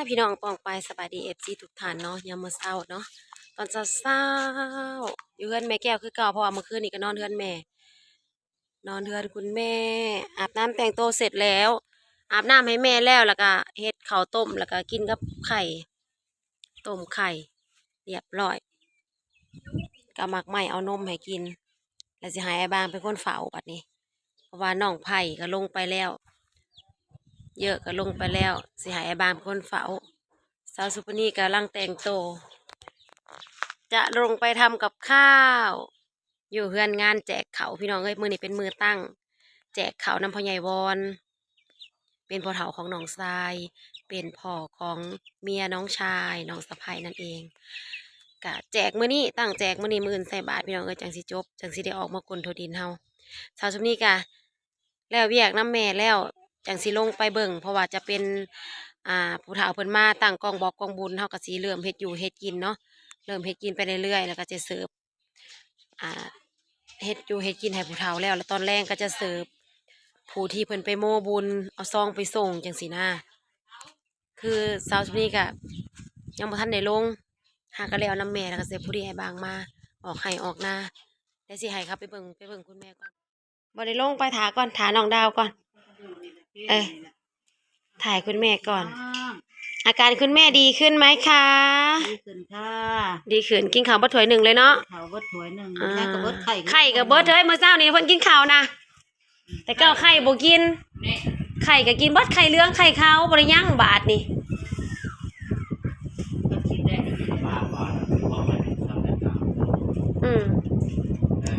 พี่น้องปองไปสบายดีFCทุกท่านเนาะยามมื้อเช้าเนาะตอนเช้าๆอยู่เฮือนแม่แก้วคือเก่าเพราะว่าเมื่อคืนนี้ก็นอนเฮือนแม่นอนเฮือนคุณแม่อาบน้ำแต่งตัวเสร็จแล้วอาบน้ำให้แม่แล้วก็เฮ็ดข้าวต้มแล้วก็กินกับไข่ต้มไข่เรียบร้อยก็มักไหม้เอานมให้กินแล้วสิให้ไอ้บางเป็นคนเฝ้าบัดนี้เพราะว่าน้องไผ่ก็ลงไปแล้วเยอะก็ลงไปแล้วสิให้ไอ้บางเป็นคนเฝ้าสาวสุปนีกำลังแต่งตัวจะลงไปทำกับข้าวอยู่เฮือนงานแจกเขาวพี่น้องเอ้ยมือนี้เป็นมือตั้งแจกเขาวนำพ่อใหญ่วอนเป็นพ่อเฒ่าของน้องทรายเป็นพ่อของเมียน้องชายน้องสะใภ้นั่นเองกะแจกมื้อนี้ตั้งแจกมื้อนี้มื้ออื่นใส่บาตรพี่น้องเอ้ยจังสิจบจังสิได้ออกมากลโทดินเฮาสาวสุปนีกะแล้วเวียกน้ำแม่แล้วจังสิลงไปเบิ่งเพราะว่าจะเป็นผู้เฒ่าเพิ่นมาตั้งกองบอกกองบุญเฮาก็สิเริ่มเฮ็ดอยู่เฮ็ดกินเนาะเริ่มเฮ็ดกินไปเรื่อยๆแล้วก็จะเสิร์ฟอ่าเฮ็ดอยู่เฮ็ดกินให้ผู้เฒ่าแล้วตอนแรกก็จะเสิร์ฟผู้ที่เพิ่นไปโม่บุญเอาซองไปส่งจังซี่นะคือสาวสุนีก็ยังบ่ทันได้ลงหาก็แล้วน้ำแม่แล้วก็เสิร์ฟผู้ที่ให้บางมาออกให้ออกนาแล้วสิให้ครับไปเบิ่งคุณแม่ก่อนบ่ได้ลงไปถาก่อนถาน้องดาวก่อนถ่ายคุณแม่ก่อนอาการคุณแม่ดีขึ้นไหมคะดีขึ้นค่ะดีขึ้นกินข้าวบ่ถ้วยหนึ่งเลยเนาะข้าวบดถ้วยหนึ่งแม่ก็บดไข่ไข่กับเบิดเฮ้ยมื้อเช้านี้เพิ่นกินข้าวนะแต่ก็ไข่บ่กินไข่ก็กินเบิดไข่เหลืองไข่ขาวบ่ได้ยั้งบาดนี่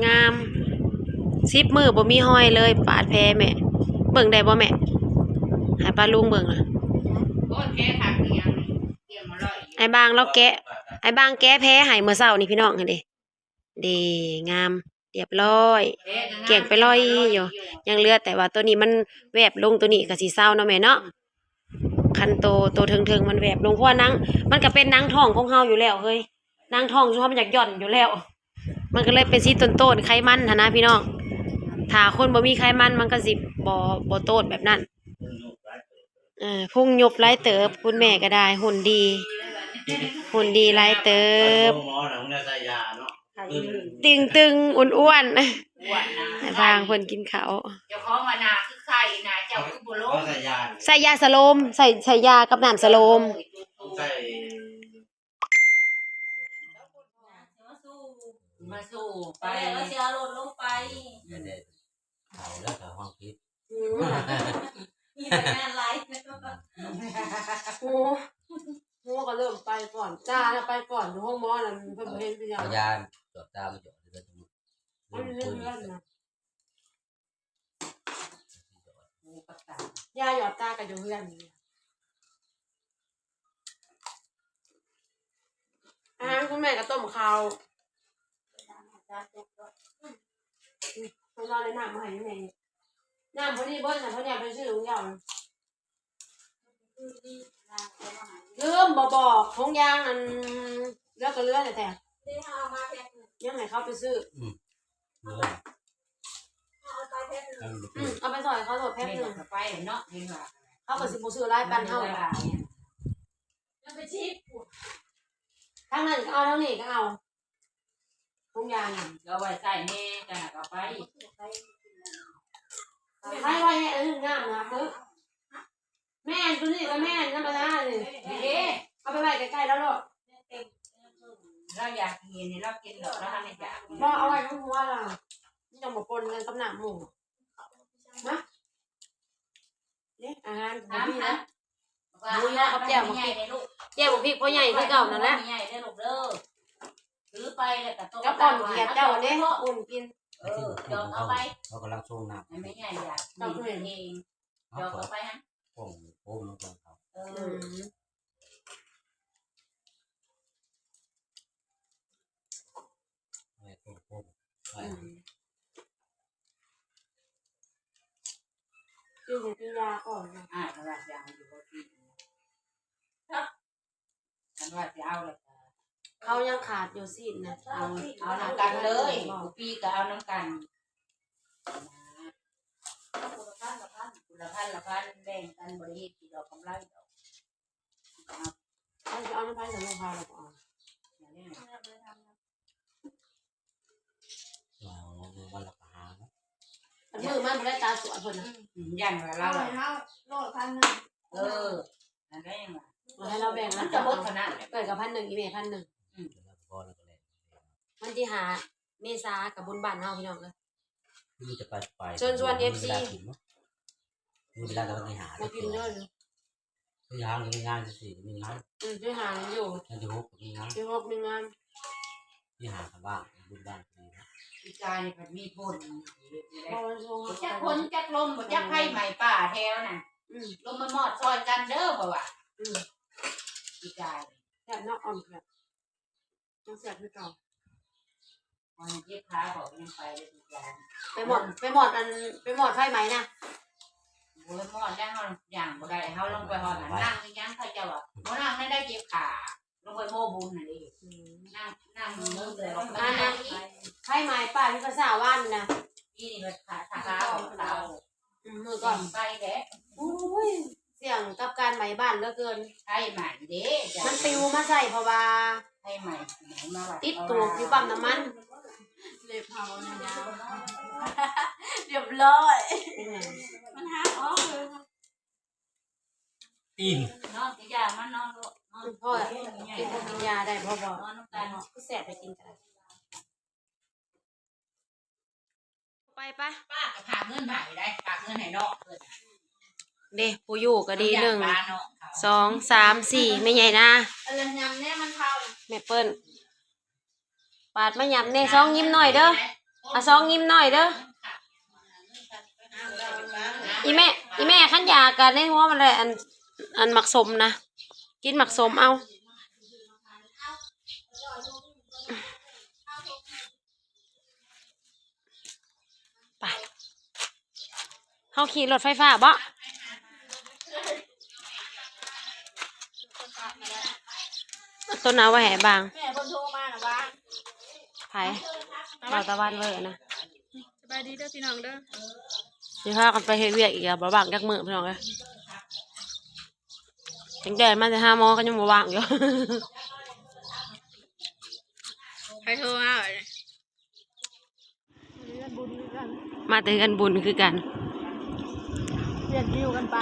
งาม10 มื้อบ่มีห้อยเลยปาดแพ้แม่เบิ่งได้บ่แม่ให้ป้าลุงเบิ่งอ่ะไอ้บางเราแกะไอ้บางแกะแพ้ให้มื้อเช้านี่พี่น้องเห็นดิดีงามเรียบร้อยเกี่ยงไปร้อยอยู่ยังเหลือแต่ว่าตัวนี้มันแวบลงตัวนี้ก็สิเศร้าเนาะแม่เนาะคันโตเทิงๆมันแวบลงเพราะว่าหนังมันก็เป็นหนังท้องของเฮาอยู่แล้วเฮ้ยหนังท้องชอบมันอยากหย่อนอยู่แล้วมันก็เลยเป็นสีต้นๆไขมันหั่นนะพี่น้องถ้าคนบ่มีไขมันมันก็สิบ่โตดแบบนั้นพุ่งยบหลายเติบคุณแม่ก็ได้หุ่นดีหลายเติบตึงอ้วนๆบางคนกินข้าวเจ้าของว่านาคือไข่นาเจ้าคือบุโลใส่ยาสโลมใส่ยากับน้ำสโลมมาสู้ไปแล้วเสียรถลงไปเขาแล้วแต่ความคิดมีแต่งานไลฟ์โอ้ก็เริ่มไปก่อนจ้าไปก่อนอยู่ห้องหมอนั่นเพิ่นเห็นเป็นยังพยานจดตามจดเลยทั้งหมดมันเรื่องนะยาหยอดตากับอยู่เพื่อนคุณแม่ก็ต้มข้าวคนเราเลยน้ำมาให้แม่น้ำพอดีเบิ้ลนะเพราะเนี่ยไปซื้อของยางลืมบอกของยางอันเลือกก็เลือกแต่ยังไงเขาไปซื้อเอาไปสอยเขาสดแพ็คหนึ่งไปเนาะเขาก็สิบซื้อไล่ปันเท่าไปชิปทั้งนั้นก็เอาทั้งนี้ก็เอาของยางเราไว้ใส่แม่กันก็ไปให้ไว้ให้อันนึงงามนะคือแม่ตัวนี้ก็แม่นั่นมาแล้วนี่เอาไปไว้ใกล้ๆแล้วลูกเราอยากกินนี่เรากินหรอกเราทำไม่อยากบอกเอาไว้ข้างหัวล่ะนี่ต้องบอกปนกันกับหนักหมูนะเนี่ยอาหารพี่นะหมูยอกับแจ่วหมูพริกแจ่วหมูพริกพ่อใหญ่ที่เก่านั่นแหละใหญ่ได้ลูกเด้อซื้อไปแล้วก็ต้มกับก่อนเหยียบเจ้าเนี่ยอุ่นกินยอมเอาไปเขากำลังโชว์น้ำไม่ใหญ่อยากกินเองยอมเอาไปฮะโป่งลงไปเขากินยาก่อนนะขนาดยาอยู่ที่ครับขนาดจะเอาเลยเขายังขาดอยู่สินะเอาน้ำกันเลยปีก็เอาน้ำกันละพันแบ่งกันบริษัทดอกกำไรดอก น้ำพายสำหรับพาเราเอา วันละหาเนาะ มือมันไม่ได้ตาสวยคนนะ ยันว่าเรา โลดพัน นั่นได้ยังไง มาให้เราแบ่ง มั มัน น จะ จะ บดขนาด เกิดกับ1,000อีเมล1,000 แล้วพอแล้วก็เลย มันที่หาเมษากับบุญบ้านเฮาพี่น้องเลย นี่จะไป เชิญชวน FC มีเวลาเราไปหา มากินด้วย ที่หามีงานสี่มีงาน ที่หาอยู่ ที่หกมีงาน ที่พบมีงาน ที่หากันบ้างบุญบ้านดีนะ อีกายมันมีพ่น พอวันโชว์ จักคนจักลมจักไผ่ใหม่ป่าแถวน่ะลมมันมอดซอยกันเด้อบ่ว่าอีกาย แซ่บเนาะอ่อมแบบต้องแซ่บคือเก่า มันเจ็บขาบอกยังไปเลยอีกาย ไปหมดไฟไหมนะ โอ้ยมอดได้เฮาอย่างบ่ได้เฮาลงไปฮอดนั่งยังเขาจะว่าบ่นั่งได้เจ็บขาลงไปโมบุญน่ะดินั่งมือเลยลงไป ไฟไหมป้าที่ภาษาว่านนะ นี่นี่ขาขาเรา มือก่อน ไปแท้ อุ้ยเสียงกับการไหมบ้านเหลือเกิน ไผ่ใหม่เด้ มันปิวมาใส่เพราะว่า ไผ่ใหม่มาว่า ติดตูดอยู่ปั๊มน้ำมัน เล็บเผาเนี่ยนะเรียบร้อย เป็นไง มันหาออกเลย อิ่ม นอนสิยามันนอนลูกนอน พ่อกินพวกกินยาได้พ่อบอก นอนน้ำตาล ก็แสบไปกินกันไปปะ ป้าก็พาเงินใหม่ได้พาเงินให้นอกเพิ่น เด้ผู้อยู่ก็ดี1 ป้าเนาะ 2 3 4ไม่ใหญ่นะ อะไรยำเนี่ยมันเผา แม่เปิ้ลปาดมาหยับเนี่ยซองยิ้มหน่อยเด้อซองยิ้มหน่อยเด้ออีแม่ขันยากันในหัวมันเลยอันหมักสมนะกินหมักสมเอาไปเขาขี่รถไฟฟ้าบ่ต้นน้าไว้แห่บาง แม่คนโทรมาหรอวะ ไผ่เราตะวันเวอร์นะ สบายดีเด้อพี่น้องเด้อ นี่พากันไปเฮ็ดเวียกอีกอ่ะบ่ว่างจักมื้อพี่น้องเอ้ยจังแดดมาแต่5 โมงก็ยังบ่ว่างอยู่ ใครโทรมาเลย มาแต่กันบุญคือกัน เปลี่ยนวิวกันไป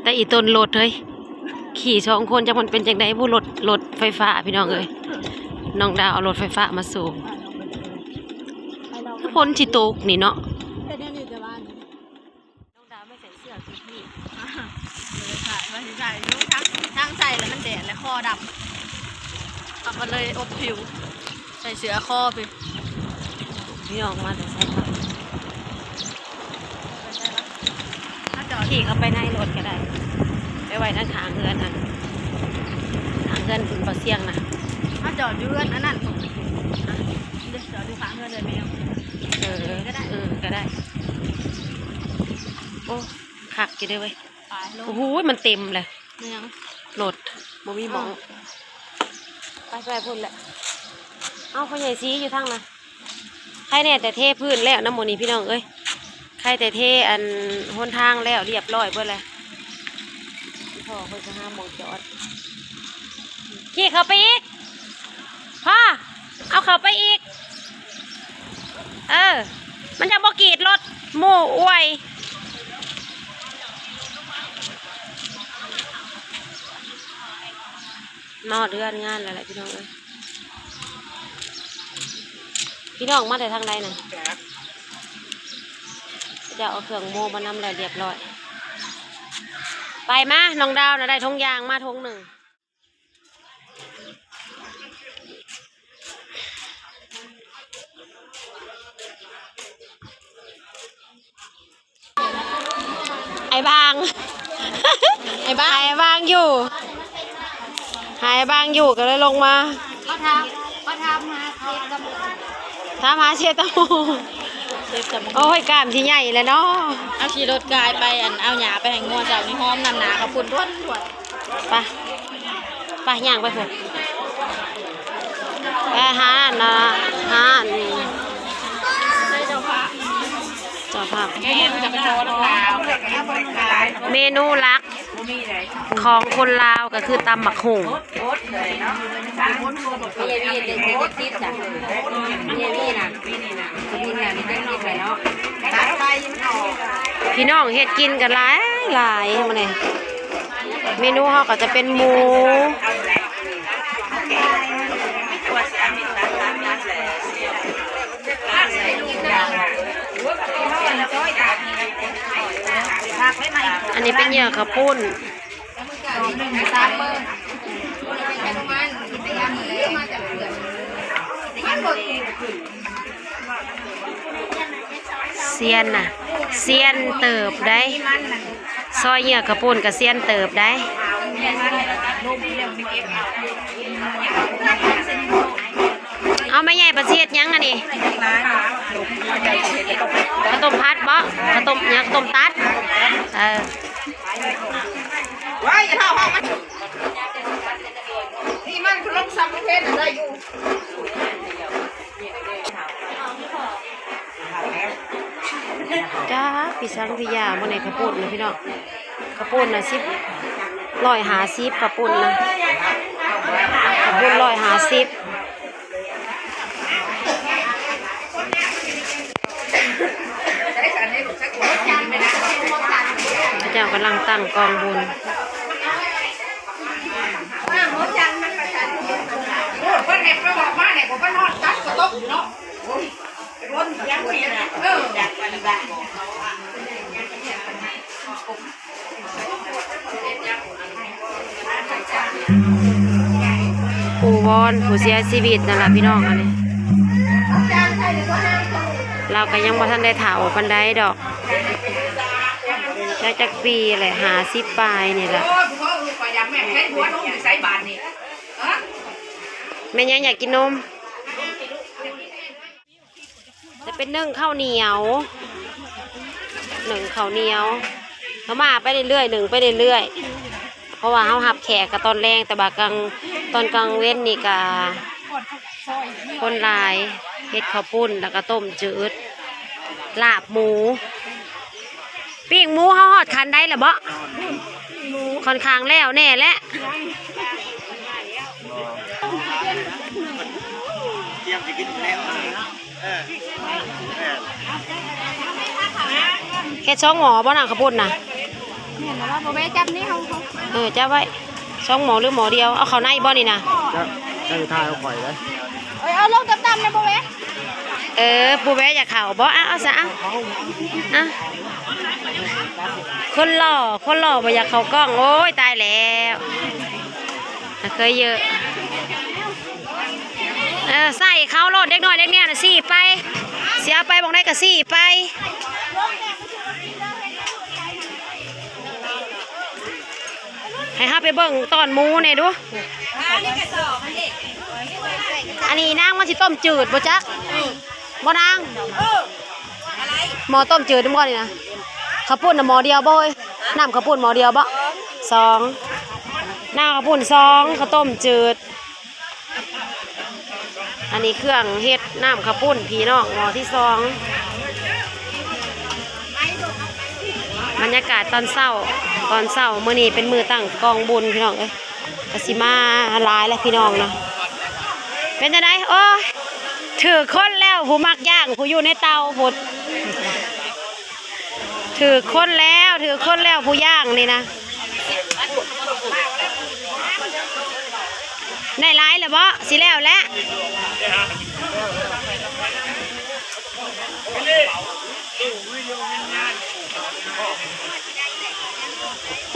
แต่อีต้นรถเฮ้ยขี่2 คนจักมันเป็นจังได๋ผู้รถไฟฟ้าพี่น้องเอ้ยน้องดาวเอารถไฟฟ้ามาส่งพ้นสิตกนี่เนาะ เดี๋ยวนี้จะบ้าน น้องดาวไม่ใส่เสื้อคือพี่ ใส่มาใส่ยุ่งทั้งใส่แล้วมันแดดและคอดำเอาก็เลยอบผิว ใส่เสื้อคอไป พี่น้องมาแต่ใส่ผ้า ถ้าจอด ขี่เข้าไปในรถก็ได้ไปไว้ทางขางเฮือนทางเฮือนคุณบ่เสียงนะ ถ้าจอดอยู่เรือนอันนั้นเดี๋ยวจอดดูขางเรือนเลยไหมครับ ก็ได้โอ้คักอยู่เด้อเว้ย ไปลง โอ้โหมันเต็มเลย เมือง รถบ่มีหมองไปพุ่นแหละเอาพ่อใหญ่ซีอยู่ทางน่ะใครแน่แต่เทพื้นแล้วน้ำหมนี่พี่น้องเอ้ยใครแต่เทอันหนทางแล้วเรียบร้อยเบิดเลยพ่อเพิ่นจะห้ามหมองจอดขี่เข้าไปอีกพ่อเอาเข้าไปอีกมันจะบ่กรีดรถหมู่อวยนอเดือนงานอะไรพี่น้องเอ้ยพี่น้องมาแต่ทางใดน่ะจะเอาเครื่องโมมานำแล้วเรียบร้อยไปมาน้องดาวนะได้ทงยางมาทงหนึ่งไอ้บาง ไอ้บางอยู่หายบางอยู่ก็เลยลงมาก็ทำมาเชฟตะมูโอ้ยกล้ามที่ใหญ่เลยเนาะ เอาขี่รถกายไปเอาหยาไปแห่งงัวเจ้านี่หอมนำหนากับปุ่นทวน ไปย่างไปเถอะไปหานะหา ใช่เจ้าค่ะ เจ้าภาพ แม่จะไปโทรแล้วค่ะ แม นูหลัก บ่มีเลย ของคนลาวก็คือตำบักหุ่ง โอ๊ตเลยเนาะมีเด็กติดจ้ะมีน่ะมีน่ะมีเด็กติดเลยเนาะตัดไปมันออก พี่น้องเฮ็ดกินกันหลายหลายมาเนี่ยเมนูเฮาก็จะเป็นหมูอันนี้เป็นเหยื่อข้าวปุ้นเซียนน่ะเซียนเติบได้ซอยเหยื่อข้าวปุ้นกับเซียนเติบได้เอาไม่ใหญ่ประเทศยังอันนี้ข้าวต้มพัดบ่ข้าวต้มยังต้มตัดว้ายอย่าเข้าห้องมันนี่มันลงซ้ำประเภทได้อยู่จ้าพี่สังพี่ยามาในข้าวปุ้นนะพี่น้องข้าวปุ้นนะ150ข้าวปุ้นนะข้าวปุ้น150พระเจ้ากำลังตั้งกองบุญเพิ่นเห็นไปบอกมาเนี่ยผมไปนอนตัดกระตกอยู่เนาะร้อนยังเปลี่ยนอยากไปบ้านผู้วอนผู้เสียชีวิตนั่นแหละพี่น้องอันนี้เราก็ยังบ่ทันได้ถาปานใดดอกจักปีแหละ50ปลายนี่แหละแม่ยังอยากกินนมจะเป็นนึ่งข้าวเหนียวข้าวเหนียวเขามาไปเรื่อยๆไปเรื่อยๆเพราะว่าเขาหับแขกกับตอนแรงแต่บางตอนกลางเว้นนี่กะคนลายเฮ็ดข้าวปุ้นแล้วก็ต้มจืดลาบหมูปิ้งหมูเขาหอดคันได้หรือบ่ค่อนข้างแล้วแน่และแค่ช่องหมอบ่หนังข้าวปุ้นนะจับไว้ช่องหมอหรือหมอเดียวเอาเขาในบ่นี่นะจะทายเอาข่อยเลยเอาลงต่ำๆเลยโบเวปูแวะอยากเข่าบ่เอาซะอ่ะคนหล่อบ่อยากเข้ากล้องโอ้ยตายแล้วเคยเยอะใส่เขาโลดเด็กน้อยเด็กเนี่ยนะสี่ไปเสียไปบอกได้ก็สี่ไปให้ห้าไปเบิ่งตอนหมูเนี่ยดูอันนี้นางมันสิต้มจืดบ่จักบ่นางหมอต้มจืดบ่นี่นะข้าวปุ้นน่ะหมอเดียวบ่เฮ้ยน้ำข้าวปุ้นหมอเดียวบ่2น้ำข้าวปุ้น2ข้าวต้มจืดอันนี้เครื่องเฮ็ดน้ำข้าวปุ้นพี่น้องหมอที่2บรรยากาศตอนเช้ามื้อนี้เป็นมื้อตั้งกองบุญพี่น้องเอ้ยก็สิมาหลายแล้วพี่น้องนะเป็นจังได๋โอ้ยถือคนแล้วผู้มักย่างผู้อยู่ในเตาพุดถือคนแล้วผู้ย่างนี่นะได้หลายแล้วบ่สิแล้วแหละ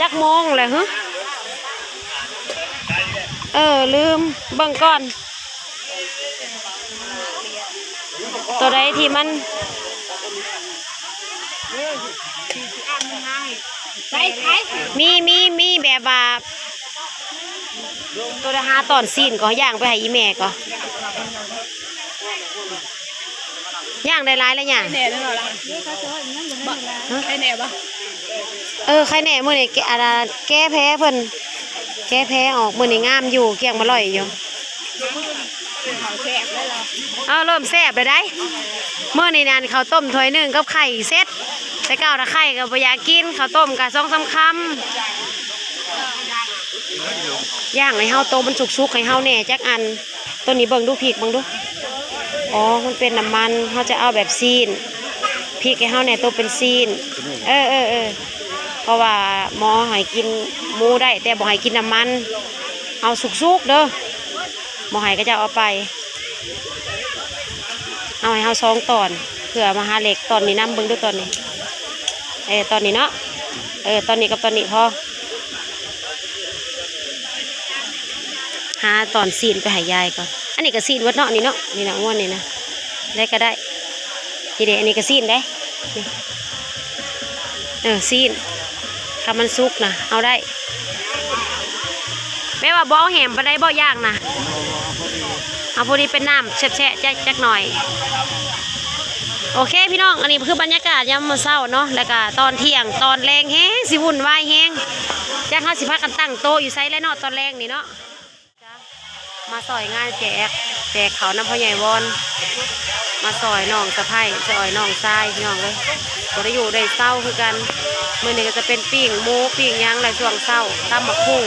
จักโมงเลยฮึลืมเบิ่งก่อนตัวใดที่มันมีแบบว่าตัวละ5ตอนซีนก็ย่างไปให้อีแม่ก็ย่างได้หลายแล้วย่าง แหน่แล้วเหรอใครแหน่ปะ ใครแหน่มื้อนี้แก้แพ้เพิ่นแก้แพ้ออกมื้อนี้งามอยู่เกี่ยงมาลอยอยู่เริ่มแซ่บเลยได้มื้อนี้นั่นข้าวต้มถ้วยนึงกับไข่เซ็ต แต่เก่าถ้าไข่ก็บ่อยากกินข้าวต้มก็2-3 คำย่างให้เฮาโตมันสุกๆให้เฮาแหน่จักอันตัวนี้เบิ่งดูพริกเบิ่งดูอ๋อมันเป็นน้ำมันเฮาจะเอาแบบซีนพริกให้เฮาแหน่โตเป็นซีนเพราะว่าหมอให้กินหมูได้แต่บ่ให้กินน้ำมันเอาสุกๆเด้อหมอให้ก็จะเอาไปเอาให้เฮา2 ตอนเพื่อมาหาเหล็กตอนนี้น้ำเบิ่งดูตอนนี้ตอนนี้เนาะตอนนี้กับตอนนี้พอหาตอนซีนไปให้ยายก่อนอันนี้ก็ซีนวัดเนาะนี่เนาะนี่นะม้วนนี่นะได้ก็ได้ทีเดียวอันนี้ก็ซีนได้นี่ซีนถ้ามันสุกนะเอาได้แม่ว่าบ่เอาแหมไปได้บ่ย่างนะเอาพอดีเป็นน้ำแฉะๆจักหน่อยโอเคพี่น้องอันนี้คือบรรยากาศยามมื้อเช้าเนาะแล้วก็ตอนเที่ยงตอนแรงแฮงสิวุ่นวายแฮงจักเฮาสิพากันตั้งโต๊ะอยู่ไสแล้วเนาะตอนแรงนี่เนาะมาซอยงานแจกเขาน้ำพ่อใหญ่วอนมาซอยน้องสะไผ่ซอยน้องทรายพี่น้องเลยก็ได้อยู่ได้เศร้าคือกันมื้อนี้ก็จะเป็นปิ้งหมูปิ้งย่างอะไรช่วงเศร้าตำบักหุ่ง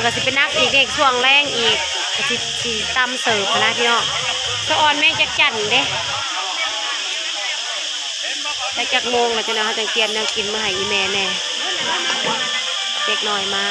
ก็สิเป็นนักอีกเด็กช่วงแรงอีกก็สิตำเสิร์ฟนะพี่น้องสะออนแม่จักจั่นเด้แต่จักโมงแล้วจะเนาะเขาจังเตรียมแนวกินมาให้อีแม่แน่เด็กหน่อยมา